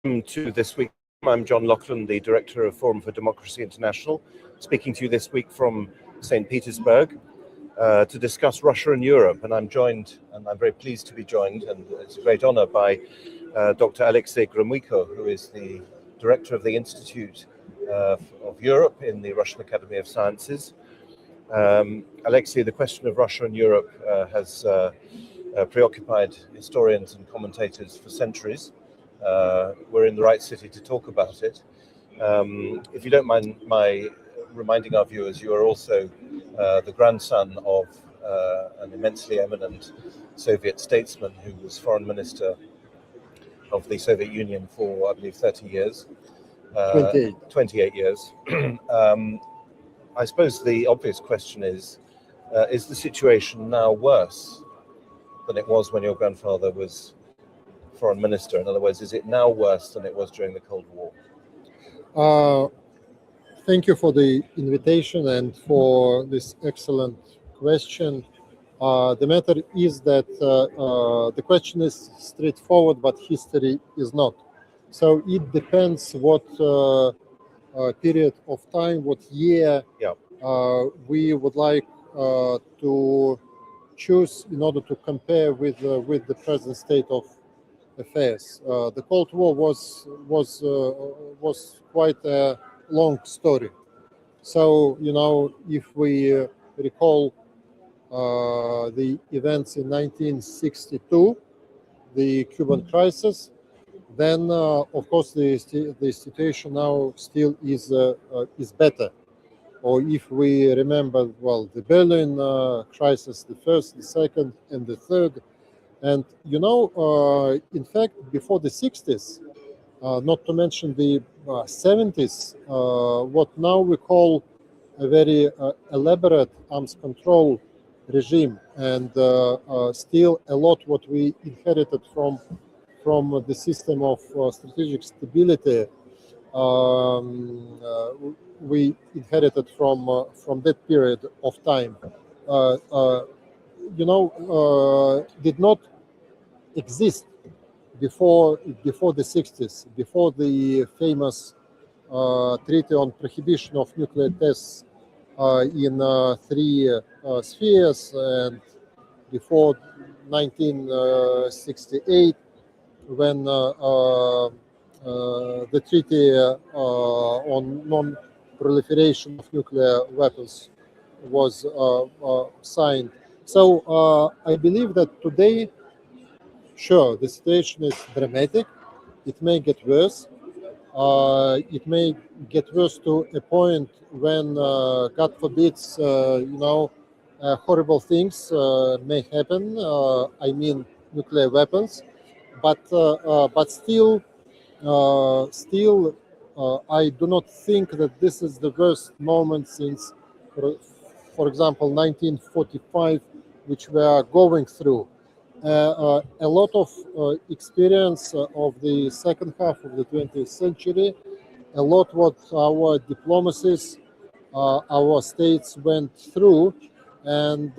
To this week. I'm John Laughland, the Director of Forum for Democracy International, speaking to you this week from St. Petersburg to discuss Russia and Europe. And I'm joined, and I'm very pleased to be joined, and it's a great honor, by Dr. Alexey Gromyko, who is the Director of the Institute of Europe in the Russian Academy of Sciences. Alexey, the question of Russia and Europe has preoccupied historians and commentators for centuries. We're in the right city to talk about it. If you don't mind my reminding our viewers, you are also the grandson of an immensely eminent Soviet statesman who was foreign minister of the Soviet Union for, I believe, 30 years. 28 years. I suppose the obvious question is the situation now worse than it was when your grandfather was foreign minister? In other words, is it now worse than it was during the Cold War? Thank you for the invitation and for this excellent question. The matter is that the question is straightforward, but history is not. So it depends what period of time, what year we would like to choose in order to compare with the present state of affairs. The Cold War was quite a long story. So, if we recall the events in 1962, the Cuban crisis, then of course the situation now still is better. Or if we remember, well, the Berlin crisis, the first, the second, and the third. And, in fact, before the 60s, not to mention the 70s, what now we call a very elaborate arms control regime, and still a lot what we inherited from the system of strategic stability, we inherited from that period of time. Did not exist before the 60s, before the famous Treaty on Prohibition of Nuclear Tests in 3 spheres, and before 1968, when the Treaty on Non-Proliferation of Nuclear Weapons was signed. So I believe that today, sure, the situation is dramatic. It may get worse. It may get worse to a point when, God forbids, horrible things may happen. I mean, nuclear weapons. But still, I do not think that this is the worst moment since, for example, 1945, which we are going through. A lot of experience of the second half of the 20th century, a lot what our diplomacies, our states went through, and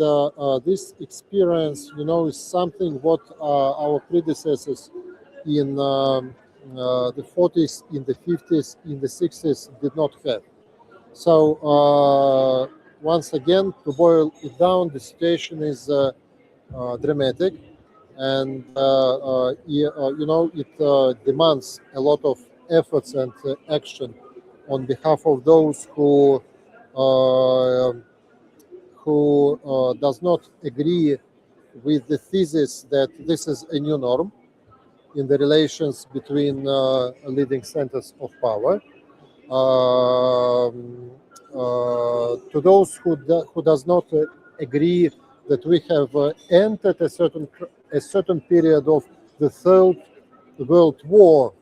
this experience, is something what our predecessors in the 40s, in the 50s, in the 60s did not have. So once again, to boil it down, the situation is dramatic, and it demands a lot of efforts and action on behalf of those who does not agree with the thesis that this is a new norm in the relations between leading centers of power. To those who does not agree that we have entered a certain period of the Third World War,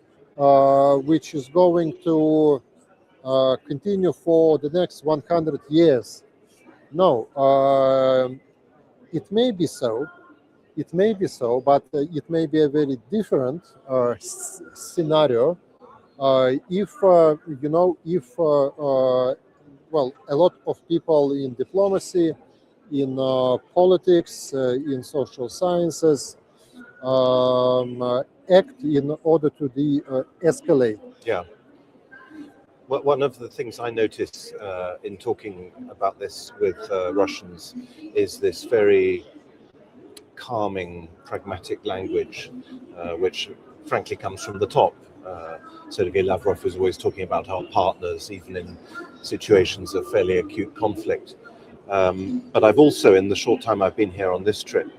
which is going to continue for the next 100 years. No, it may be so. It may be so, but it may be a very different scenario. If a lot of people in diplomacy, in politics, in social sciences, act in order to de-escalate. Yeah. Well, one of the things I notice in talking about this with Russians is this very calming, pragmatic language, which frankly comes from the top. Sergei Lavrov is always talking about our partners, even in situations of fairly acute conflict. But I've also, in the short time I've been here on this trip,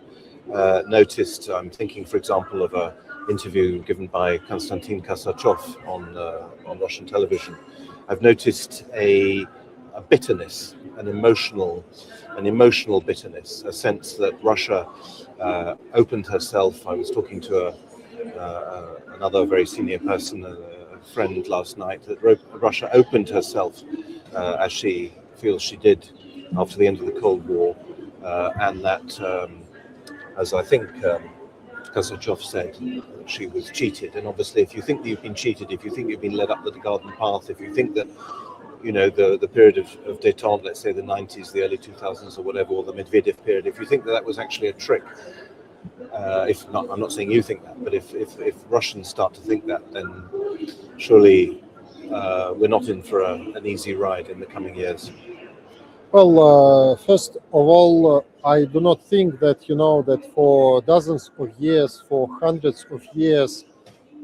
noticed, I'm thinking, for example, of an interview given by Konstantin Kasachov on Russian television. I've noticed a bitterness, an emotional bitterness, a sense that Russia opened herself. I was talking to another very senior person, a friend last night, that Russia opened herself as she feels she did after the end of the Cold War, and that, as I think Kasachov said, she was cheated. And obviously, if you think that you've been cheated, if you think you've been led up the garden path, if you think that, you know, the period of détente, let's say the 90s, the early 2000s or whatever, or the Medvedev period, if you think that that was actually a trick, if not, I'm not saying you think that, but if Russians start to think that, then surely we're not in for an easy ride in the coming years. Well, first of all, I do not think that, you know, that for dozens of years, for hundreds of years,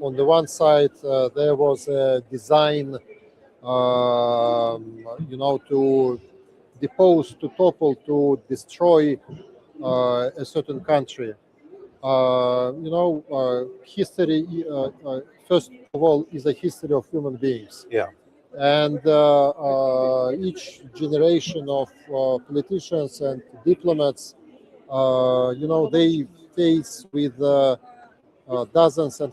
on the one side, there was a design, you know, to depose, to topple, to destroy a certain country. You know, history, first of all, is a history of human beings. Yeah. And each generation of politicians and diplomats, you know, they face with dozens and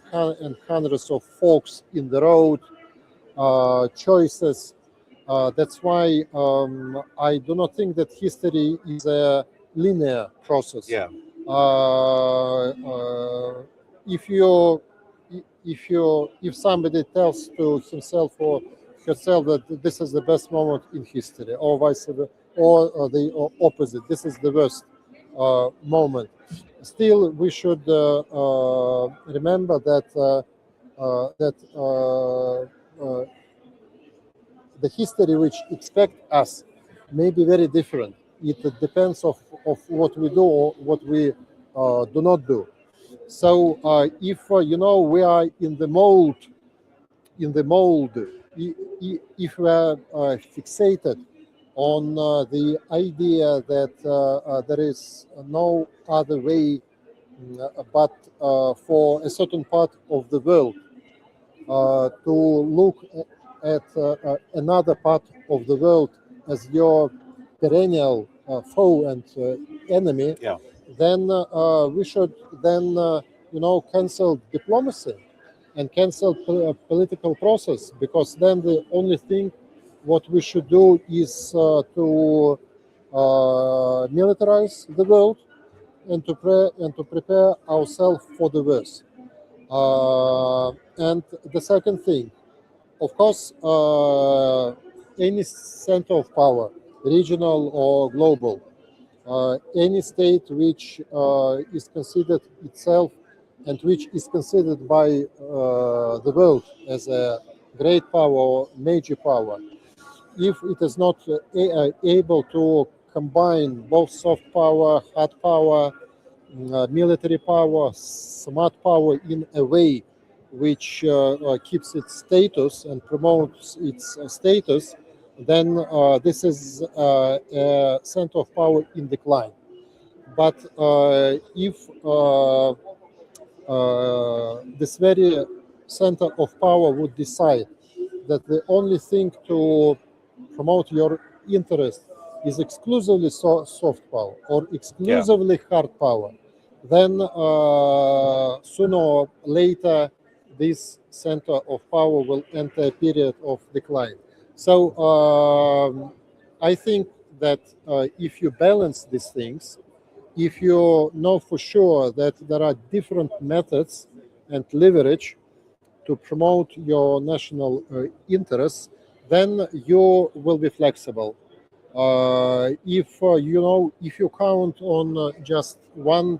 hundreds of forks in the road, choices. That's why I do not think that history is a linear process. Yeah. If somebody tells to himself or herself that this is the best moment in history, or vice versa, or the opposite, this is the worst moment, still we should remember that the history which expect us may be very different. It depends of what we do or what we do not do. So if you know, we are in the mold, if we are fixated on the idea that there is no other way but for a certain part of the world to look at another part of the world as your perennial foe and enemy, Yeah. then we should then you know, cancel diplomacy and cancel political process, because then the only thing what we should do is to militarize the world and to prepare ourselves for the worst. And the second thing, of course, any center of power, regional or global, any state which is considered itself and which is considered by the world as a great power or major power, if it is not able to combine both soft power, hard power, military power, smart power in a way which keeps its status and promotes its status, then this is a center of power in decline. But if this very center of power would decide that the only thing to promote your interest is exclusively soft power or exclusively hard power, then sooner or later this center of power will enter a period of decline. So I think that if you balance these things, if you know for sure that there are different methods and leverage to promote your national interests, then you will be flexible. If you know, if you count on just one,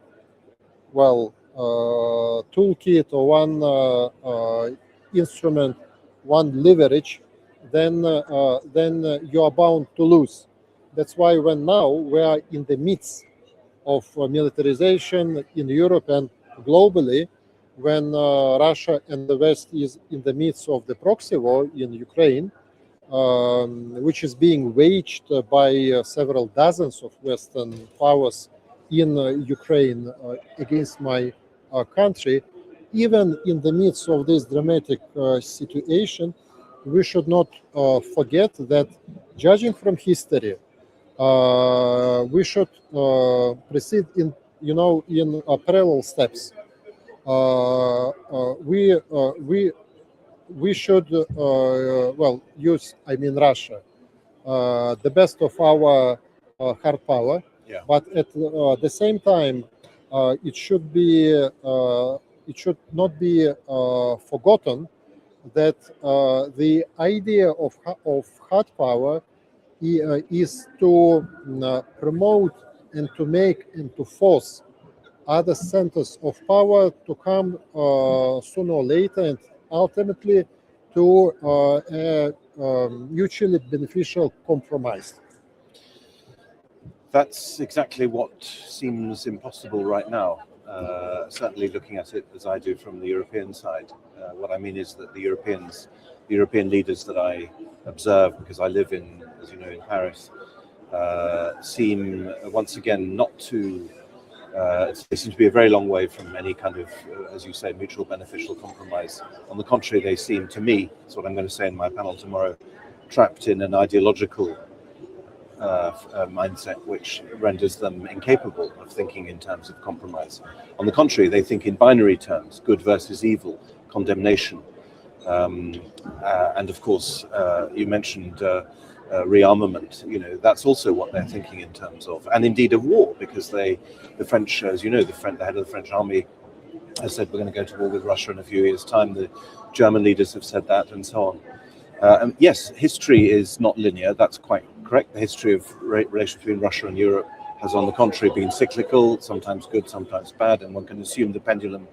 well, toolkit or one instrument, one leverage, then you are bound to lose. That's why when now we are in the midst of militarization in Europe and globally, when Russia and the West is in the midst of the proxy war in Ukraine, which is being waged by several dozens of Western powers in Ukraine against my country, even in the midst of this dramatic situation, we should not forget that, judging from history, we should proceed in parallel steps. We should use, I mean, Russia, the best of our hard power, Yeah. but at the same time, it should not be forgotten that the idea of hard power is to promote and to make and to force other centers of power to come sooner or later, and ultimately to a mutually beneficial compromise. That's exactly what seems impossible right now. Certainly looking at it as I do from the European side. What I mean is that the European leaders that I observe, because I live in, as you know, in Paris, seem once again not to, they seem to be a very long way from any kind of, as you say, mutual beneficial compromise. On the contrary, they seem to me, that's what I'm going to say in my panel tomorrow, trapped in an ideological mindset which renders them incapable of thinking in terms of compromise. On the contrary, they think in binary terms, good versus evil, condemnation. And of course, you mentioned rearmament. You know, that's also what they're thinking in terms of, and indeed of war, because the French, as you know, the head of the French army has said we're going to go to war with Russia in a few years' time. The German leaders have said that, and so on. And yes, history is not linear. That's quite correct. The history of relation between Russia and Europe has, on the contrary, been cyclical, sometimes good, sometimes bad, and one can assume the pendulum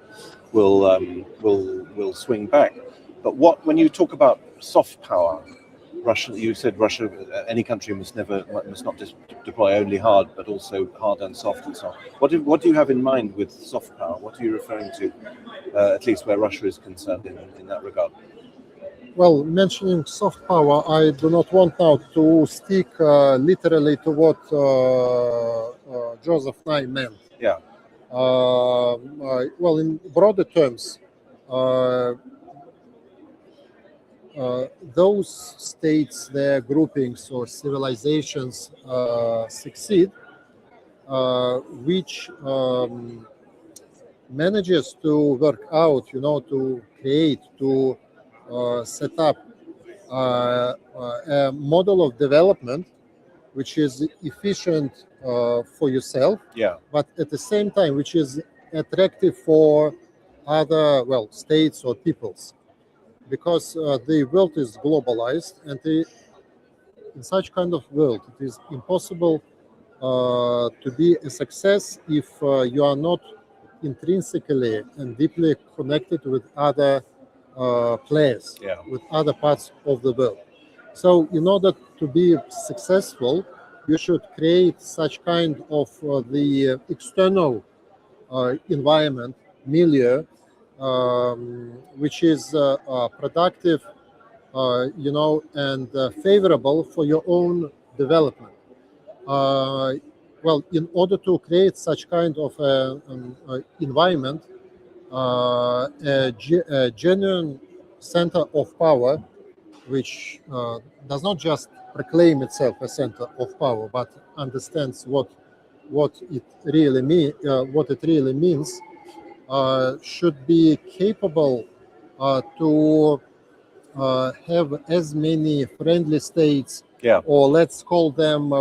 will swing back. But when you talk about soft power, Russia, you said Russia, any country must not just deploy only hard, but also hard and soft and so on. What do you have in mind with soft power? What are you referring to, at least where Russia is concerned in that regard? Well, mentioning soft power, I do not want now to stick literally to what Joseph Nye meant. Yeah. Well, in broader terms, those states, their groupings or civilizations succeed, which manages to work out, to create, to set up a model of development which is efficient for yourself, Yeah. but at the same time which is attractive for other, states or peoples, because the world is globalized, and in such kind of world it is impossible to be a success if you are not intrinsically and deeply connected with other players, Yeah. with other parts of the world. So in order to be successful, you should create such kind of the external environment, milieu, which is productive, and favorable for your own development. In order to create such kind of environment, a genuine center of power, which does not just proclaim itself a center of power, but understands what it really means, should be capable to have as many friendly states, Yeah. or let's call them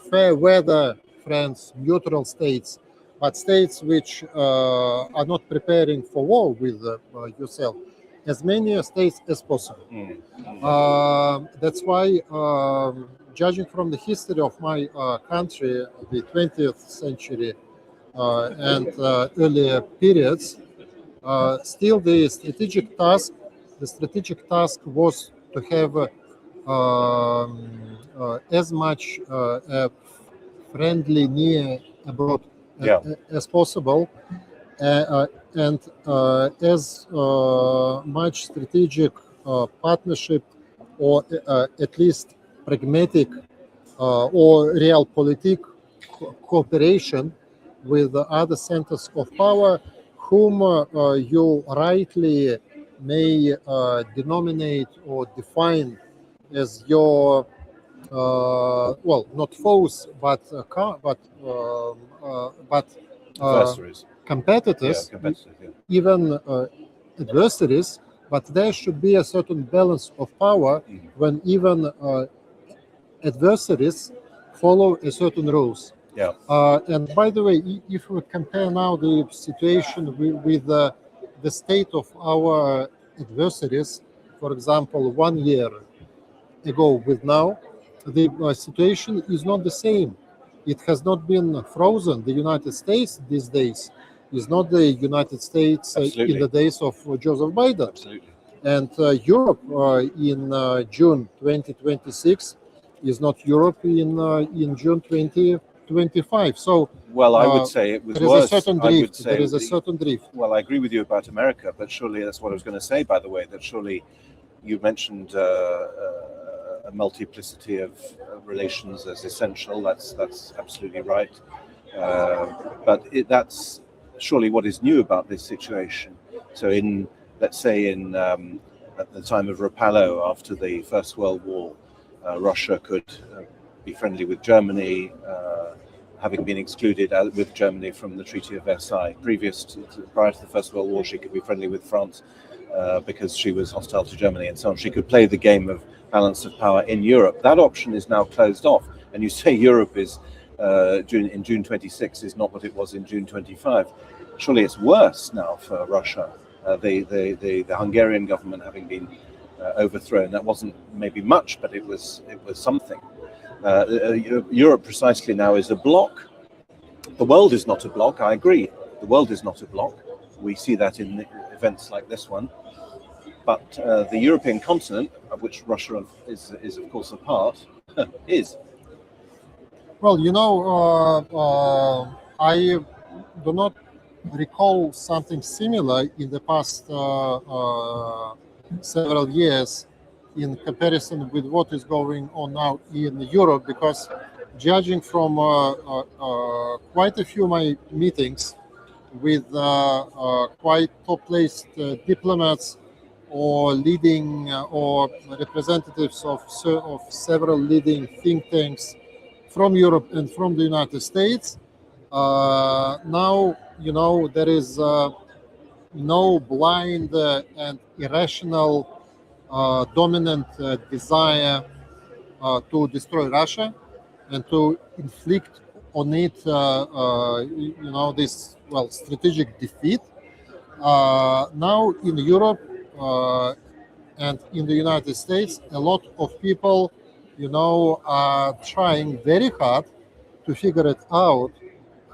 fair weather friends, neutral states, but states which are not preparing for war with yourself, as many states as possible. That's why, judging from the history of my country, the 20th century and earlier periods, still the strategic task was to have as much a friendly near abroad as possible, and as much strategic partnership, or at least pragmatic or realpolitik cooperation with other centers of power, whom you rightly may denominate or define as your well, not foes, but Adversaries. competitors, even adversaries. But there should be a certain balance of power when even adversaries follow a certain rules. And by the way, if we compare now the situation with the state of our adversaries, for example, 1 year ago with now, the situation is not the same. It has not been frozen. The United States these days is not the United States in the days of Joseph Biden. And Europe in June 2026 is not Europe in June 2025. So, well, I would say it was there is worse. a certain drift. There is a certain drift. Well, I agree with you about America, but surely that's what I was going to say, by the way, that surely you mentioned a multiplicity of relations as essential. That's absolutely right. But that's surely what is new about this situation. So let's say at the time of Rapallo, after the First World War, Russia could be friendly with Germany, having been excluded with Germany from the Treaty of Versailles. Prior to the First World War, she could be friendly with France because she was hostile to Germany and so on. She could play the game of balance of power in Europe. That option is now closed off. And you say Europe is in June 26 is not what it was in June 25. Surely it's worse now for Russia. The Hungarian government having been overthrown. That wasn't maybe much, but it was something. Europe precisely now is a bloc. The world is not a bloc. I agree. The world is not a bloc. We see that in events like this one. But the European continent, of which Russia is of course a part, is. Well, I do not recall something similar in the past several years in comparison with what is going on now in Europe, because judging from quite a few of my meetings with quite top-placed diplomats or leading or representatives of several leading think tanks from Europe and from the United States, now there is no blind and irrational dominant desire to destroy Russia and to inflict on it this strategic defeat. Now in Europe and in the United States, a lot of people are trying very hard to figure it out,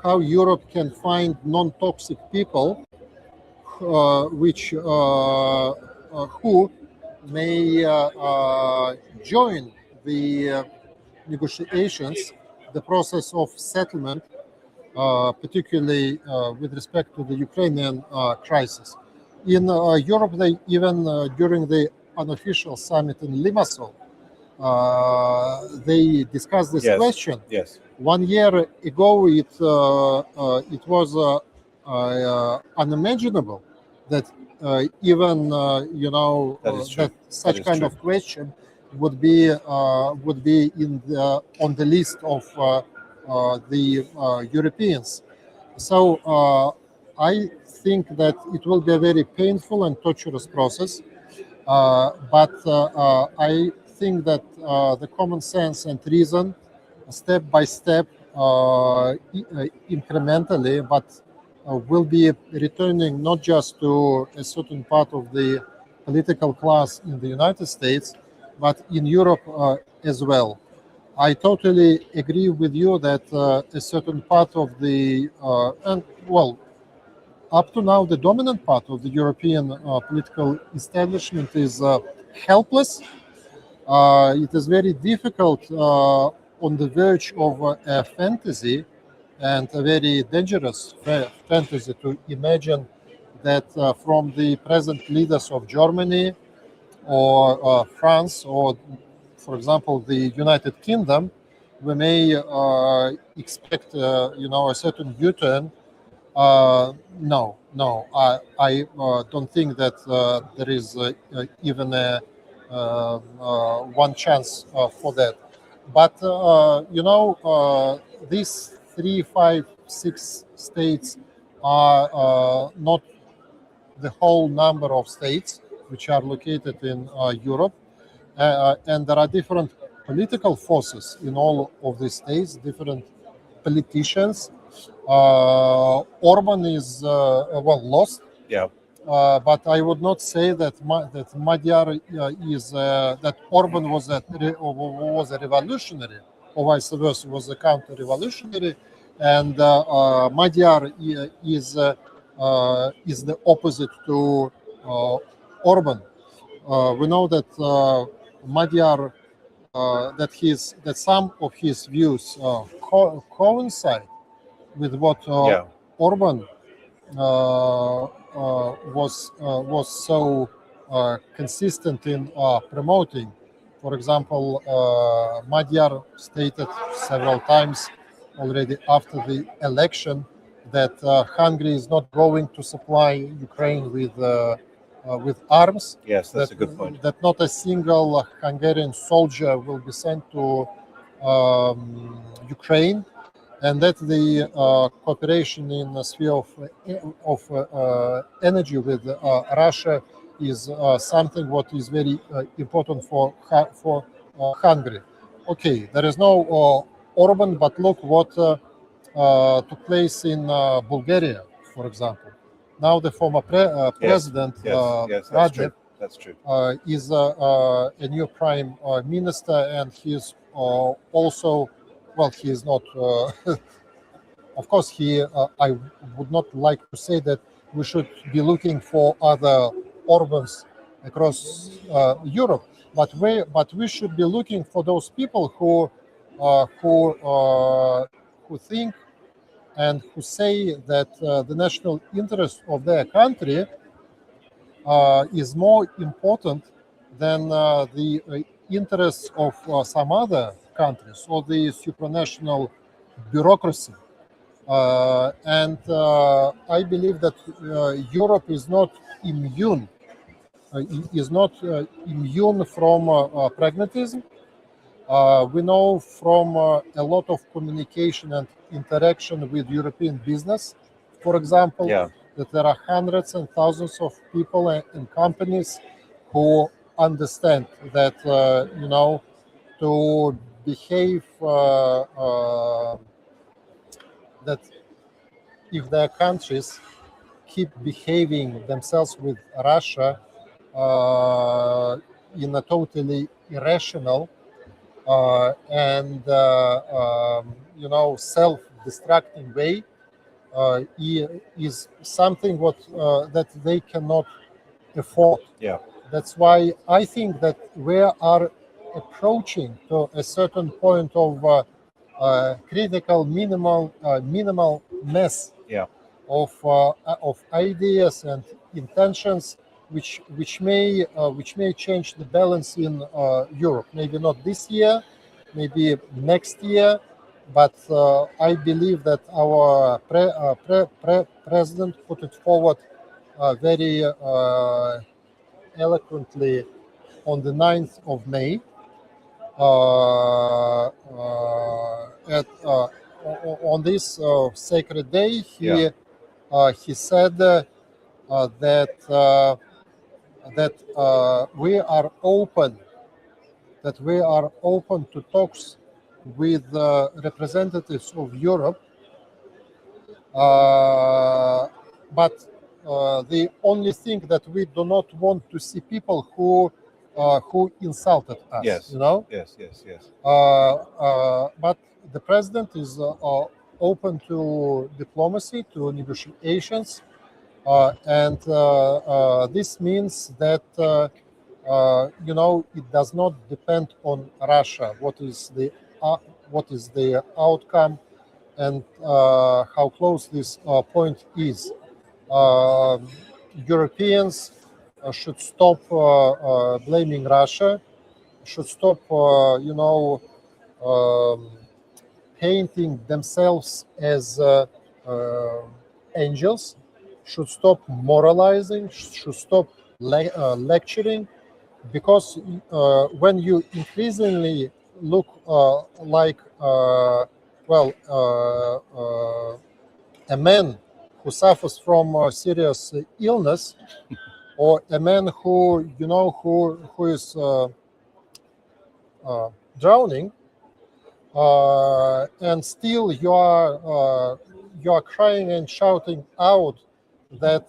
how Europe can find non-toxic people who may join the negotiations, the process of settlement, particularly with respect to the Ukrainian crisis. In Europe, they even during the unofficial summit in Limassol, they discussed this question. Yes. 1 year ago, it was unimaginable that even that such kind of question would be on the list of the Europeans. So I think that it will be a very painful and torturous process. But I think that the common sense and reason, step by step, incrementally, but will be returning not just to a certain part of the political class in the United States, but in Europe as well. I totally agree with you that a certain part of the and well, up to now, the dominant part of the European political establishment is helpless. It is very difficult on the verge of a fantasy, and a very dangerous fantasy, to imagine that from the present leaders of Germany or France, or, for example, the United Kingdom, we may expect, a certain U-turn. No, I don't think that there is even one chance for that. But these three, five, six states are not the whole number of states which are located in Europe, and there are different political forces in all of these states, different politicians. Orban is lost, Yeah. but I would not say that that Magyar is that Orban was a revolutionary, or vice versa, was a counter-revolutionary, and Magyar is the opposite to Orban. We know that Magyar that some of his views coincide with what Yeah. Orban was so consistent in promoting. For example, Magyar stated several times already after the election that Hungary is not going to supply Ukraine with arms. Yes, that's a good point. That not a single Hungarian soldier will be sent to Ukraine, and that the cooperation in the sphere of energy with Russia is something what is very important for Hungary. Okay, there is no Orban, but look what took place in Bulgaria, for example. Now the former president Yes, that's Radev true. That's true. is a new prime minister, and he is also, well, he is not. Of course, I would not like to say that we should be looking for other Orbans across Europe, but we should be looking for those people who think and who say that the national interest of their country is more important than the interests of some other countries or the supranational bureaucracy. And I believe that Europe is not immune, immune from pragmatism. We know from a lot of communication and interaction with European business, for example, that there are hundreds and thousands of people and companies who understand that to behave that if their countries keep behaving themselves with Russia in a totally irrational and self-destructing way, is something that they cannot afford. Yeah. That's why I think that we are approaching to a certain point of critical minimal mass of ideas and intentions, which may change the balance in Europe. Maybe not this year, maybe next year, but I believe that our president put it forward very eloquently on the 9th of May. On this sacred day, he said that we are open to talks with representatives of Europe, but the only thing that we do not want to see people who who insulted us. Yes. You know. Yes, yes, yes. But the president is open to diplomacy, to negotiations, and this means that it does not depend on Russia. What is the outcome, and how close this point is. Europeans should stop blaming Russia. Should stop, painting themselves as angels. Should stop moralizing. Should stop lecturing, because when you increasingly look like a man who suffers from serious illness, or a man who who is drowning, and still you are crying and shouting out that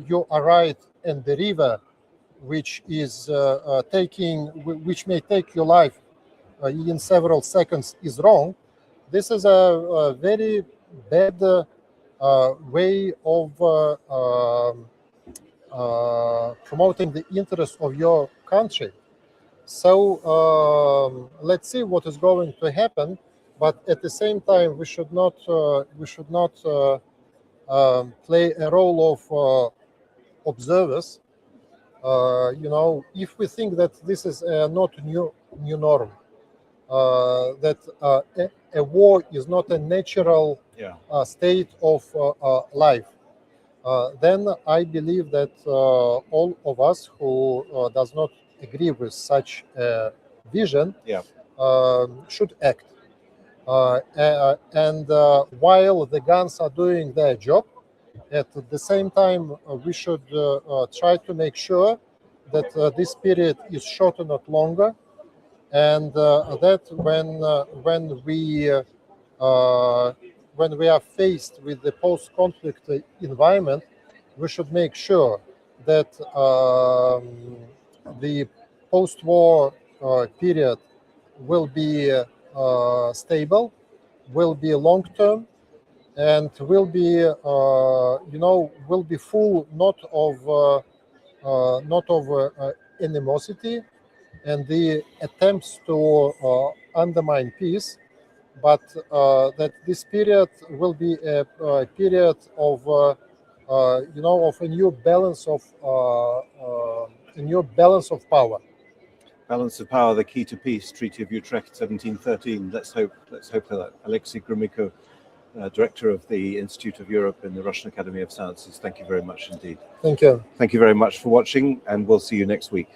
you are right, and the river, which is which may take your life in several seconds, is wrong. This is a very bad way of promoting the interests of your country. So let's see what is going to happen. But at the same time, we should not play a role of observers. If we think that this is not new norm, that a war is not a natural state of life, then I believe that all of us who does not agree with such a vision should act. And while the guns are doing their job, at the same time, we should try to make sure that this period is shorter, not longer, and that when we are faced with the post-conflict environment, we should make sure that the post-war period will be stable, will be long-term, and will be full not of animosity and the attempts to undermine peace, but that this period will be a period of of a new balance of power. Balance of power, the key to peace. Treaty of Utrecht, 1713. Let's hope that. Alexey Gromyko, Director of the Institute of Europe in the Russian Academy of Sciences. Thank you very much indeed. Thank you. Thank you very much for watching, and we'll see you next week.